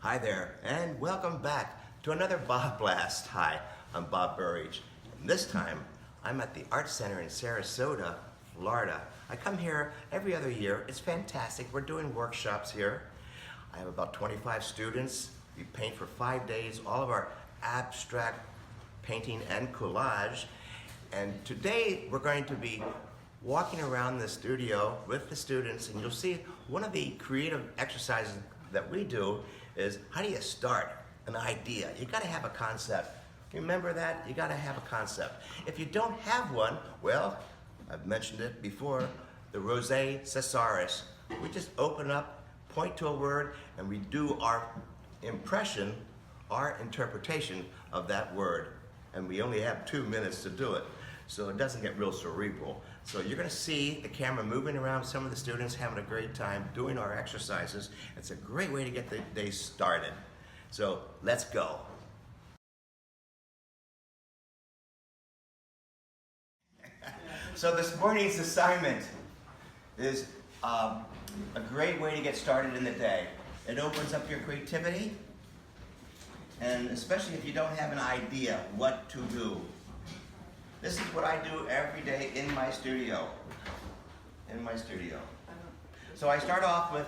Hi there, and welcome back to another BobBlast. Hi, I'm Bob Burridge. And this time, I'm at the Art Center in Sarasota, Florida. I come here every other year. It's fantastic. We're doing workshops here. I have about 25 students. We paint for 5 days, all of our abstract painting and collage. And today, we're going to be walking around the studio with the students, and you'll see one of the creative exercises that we do is, how do you start an idea? You gotta have a concept. Remember that? You gotta have a concept. If you don't have one, well, I've mentioned it before, the Rosé Thesaurus. We just open up, point to a word, and we do our impression, our interpretation of that word. And we only have 2 minutes to do it, so it doesn't get real cerebral. So you're gonna see the camera moving around, some of the students having a great time doing our exercises. It's a great way to get the day started. So let's go. So this morning's assignment is a great way to get started in the day. It opens up your creativity, and especially if you don't have an idea what to do. This is what I do every day in my studio. So I start off with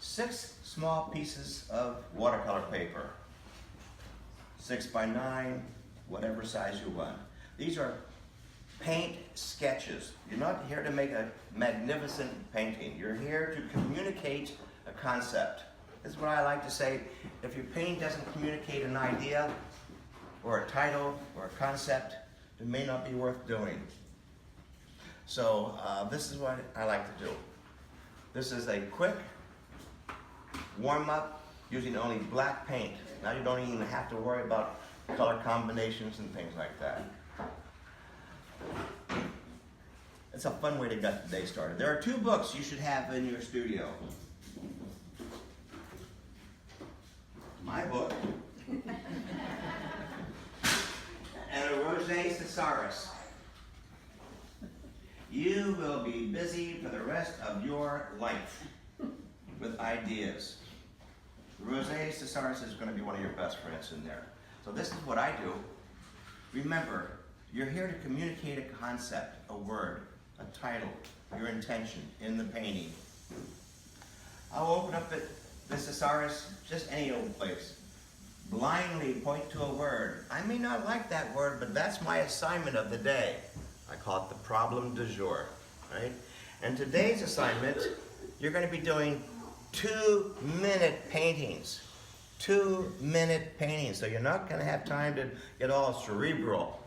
6 small pieces of watercolor paper. 6 by 9, whatever size you want. These are paint sketches. You're not here to make a magnificent painting. You're here to communicate a concept. This is what I like to say. If your painting doesn't communicate an idea or a title or a concept, it may not be worth doing. So this is what I like to do. This is a quick warm-up using only black paint. Now you don't even have to worry about color combinations and things like that. It's a fun way to get the day started. There are 2 books you should have in your studio. My book. And a Rosé Thesaurus. You will be busy for the rest of your life with ideas. The Rosé Thesaurus is going to be one of your best friends in there. So this is what I do. Remember, you're here to communicate a concept, a word, a title, your intention in the painting. I'll open up the thesaurus just any old place. Blindly point to a word. I may not like that word, but that's my assignment of the day. I call it the problem du jour, right? And today's assignment, you're going to be doing 2-minute paintings. 2-minute paintings. So you're not going to have time to get all cerebral.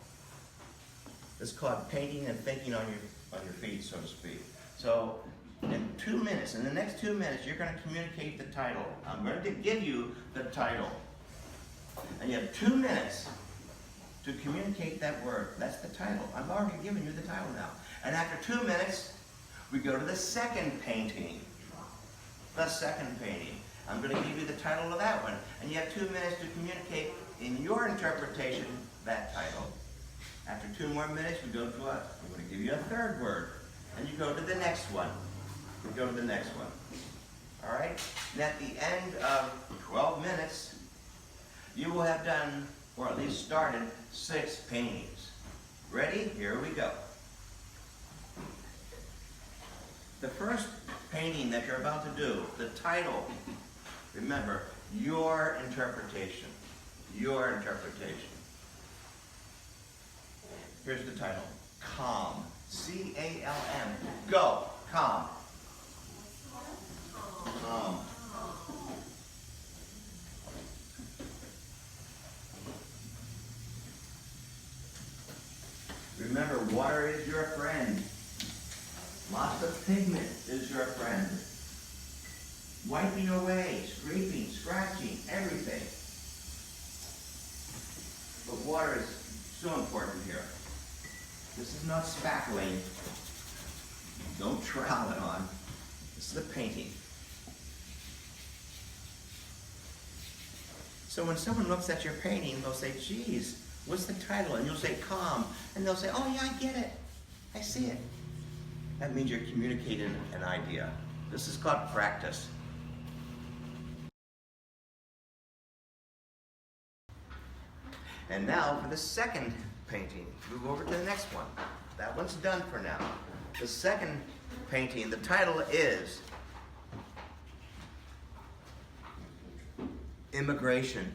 It's called painting and thinking on your feet, so to speak. So in 2 minutes, in the next 2 minutes, you're going to communicate the title. I'm going to give you the title. And you have 2 minutes to communicate that word. That's the title. I've already given you the title now. And after 2 minutes, we go to the second painting. The second painting. I'm going to give you the title of that one. And you have 2 minutes to communicate in your interpretation that title. After 2 more minutes, we go to I'm going to give you a third word. And you go to the next one. We go to the next one. All right? And at the end of 12 minutes, you will have done, or at least started, 6 paintings. Ready? Here we go. The first painting that you're about to do, the title, remember, your interpretation. Your interpretation. Here's the title. Calm. C-A-L-M. Go. Calm. Calm. Remember, water is your friend. Lots of pigment is your friend. Wiping away, scraping, scratching, everything. But water is so important here. This is not spackling. Don't trowel it on. This is the painting. So when someone looks at your painting, they'll say, geez, what's the title? And you'll say, calm. And they'll say, oh yeah, I get it. I see it. That means you're communicating an idea. This is called practice. And now for the second painting. Move over to the next one. That one's done for now. The second painting, the title is Immigration.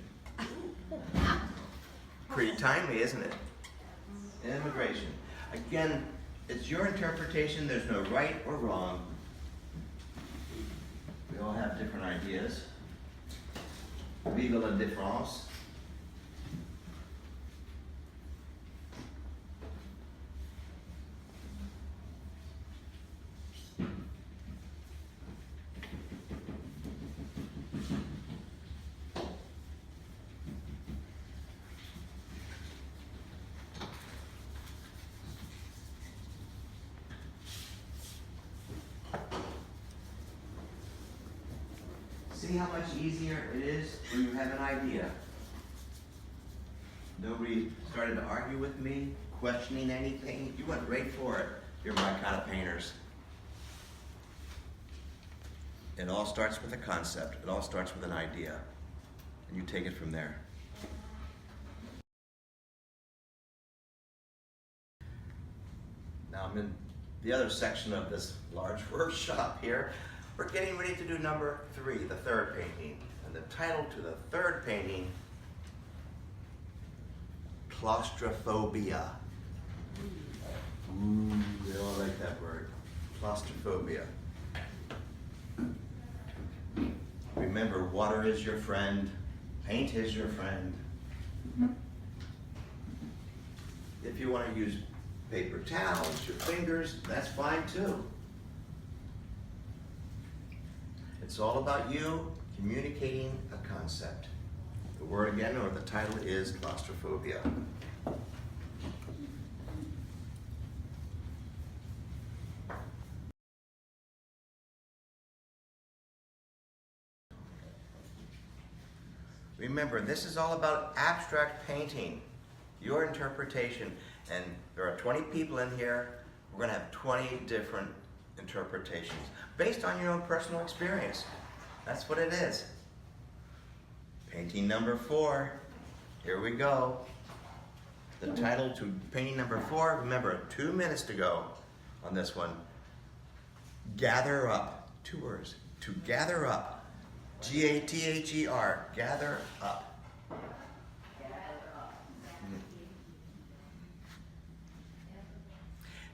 Pretty timely, isn't it? Immigration. Again, it's your interpretation. There's no right or wrong. We all have different ideas. Vive la différence. See how much easier it is when you have an idea. Nobody started to argue with me, questioning anything. You went right for it. You're my kind of painters. It all starts with a concept. It all starts with an idea. And you take it from there. Now I'm in the other section of this large workshop here. We're getting ready to do number 3, the third painting. And the title to the third painting, Claustrophobia. Ooh, they all like that word. Claustrophobia. Remember, water is your friend. Paint is your friend. If you want to use paper towels, your fingers, that's fine too. It's all about you communicating a concept. The word again, or the title is claustrophobia. Remember, this is all about abstract painting, your interpretation. And there are 20 people in here. We're going to have 20 different interpretations based on your own personal experience. That's what it is. Painting number 4. Here we go. The title to painting number 4, remember, 2 minutes to go on this one. Gather up. 2 words. To gather up. G-A-T-H-E-R. Gather up.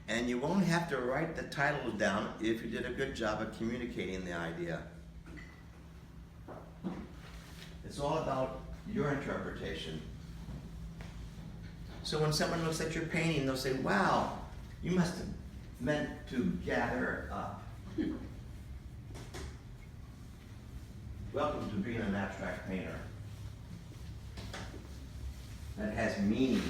And you won't have to write the title down if you did a good job of communicating the idea. It's all about your interpretation. So when someone looks at your painting, they'll say, wow, you must have meant to gather up. Welcome to being an abstract painter. That has meaning.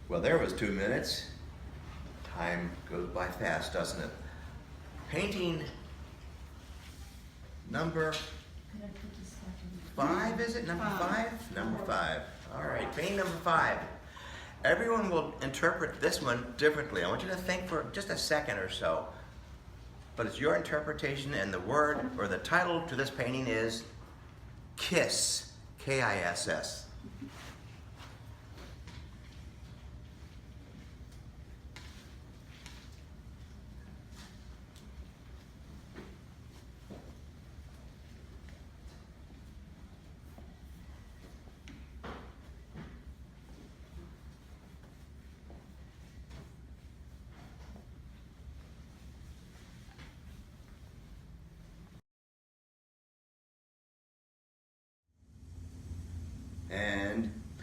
Well, there was 2 minutes. Time goes by fast, doesn't it? Painting number 5, is it? Number 5? Number 5. All right, painting number 5. Everyone will interpret this one differently. I want you to think for just a second or so. But it's your interpretation, and the word or the title to this painting is KISS. K-I-S-S.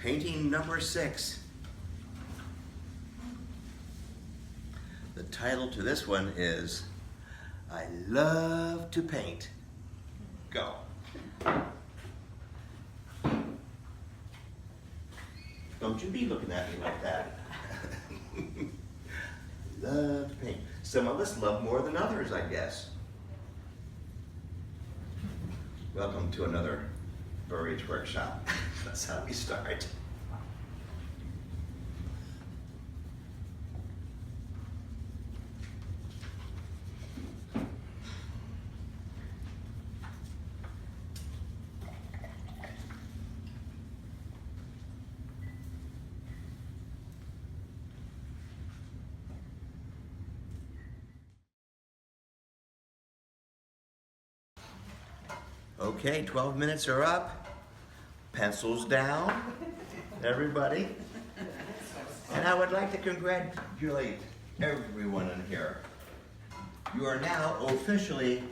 Painting number 6. The title to this one is I Love to Paint. Go. Don't you be looking at me like that. Love to paint. Some of us love more than others, I guess. Welcome to another Burridge workshop. That's how we start. Okay, 12 minutes are up. Pencils down, everybody. And I would like to congratulate everyone in here. You are now officially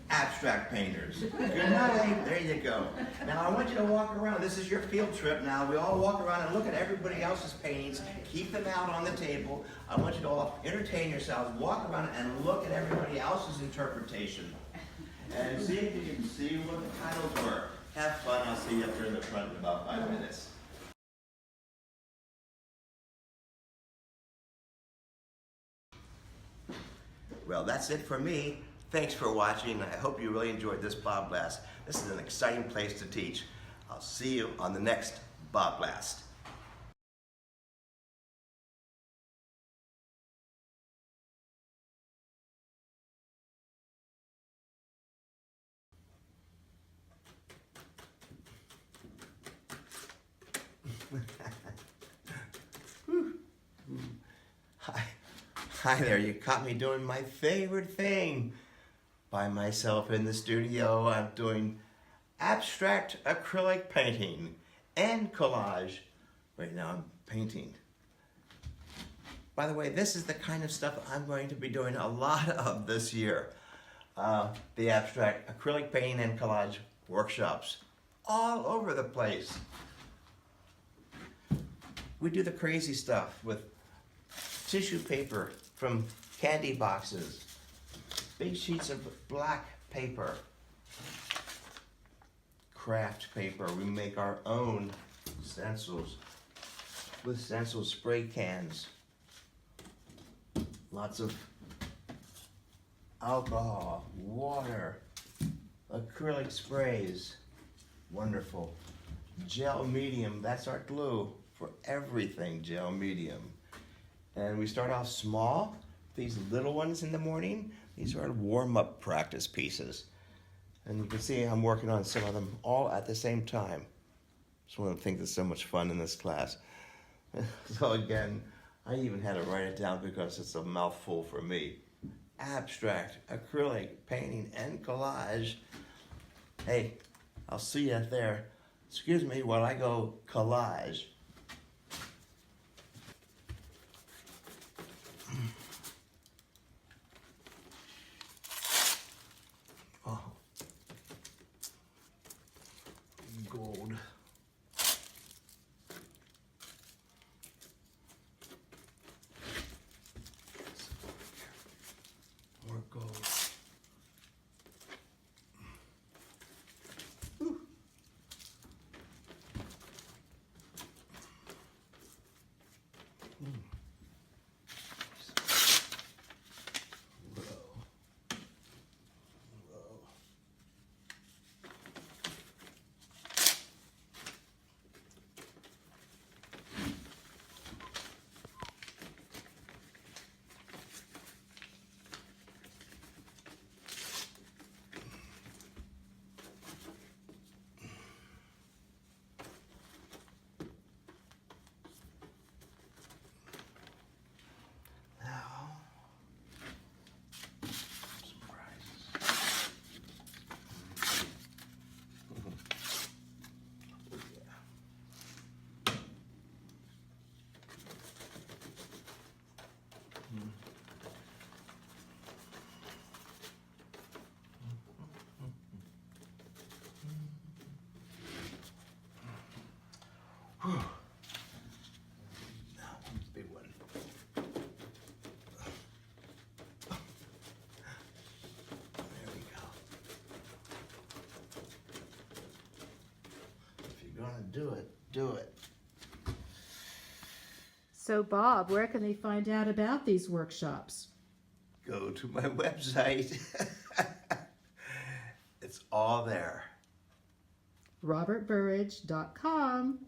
abstract painters. Good night, there you go. Now I want you to walk around. This is your field trip now. We all walk around and look at everybody else's paintings. Keep them out on the table. I want you to all entertain yourselves, walk around and look at everybody else's interpretation. And see if you can see what the titles were. Have fun. I'll see you up here in the front in about 5 minutes. Well, that's it for me. Thanks for watching. I hope you really enjoyed this BobBlast. This is an exciting place to teach. I'll see you on the next BobBlast. Hi there, you caught me doing my favorite thing. By myself in the studio, I'm doing abstract acrylic painting and collage. Right now I'm painting. By the way, this is the kind of stuff I'm going to be doing a lot of this year. The abstract acrylic painting and collage workshops all over the place. We do the crazy stuff with tissue paper from candy boxes, big sheets of black paper, craft paper. We make our own stencils with stencil spray cans, lots of alcohol, water, acrylic sprays, wonderful. Gel medium, that's our glue for everything, gel medium. And we start off small, these little ones in the morning. These are warm-up practice pieces. And you can see I'm working on some of them all at the same time. It's one of the things that's so much fun in this class. So again, I even had to write it down because it's a mouthful for me. Abstract, acrylic, painting, and collage. Hey, I'll see you there. Excuse me while I go collage. Oh, gold. More gold. you're gonna do it, do it. So Bob, where can they find out about these workshops? Go to my website. It's all there. robertburridge.com.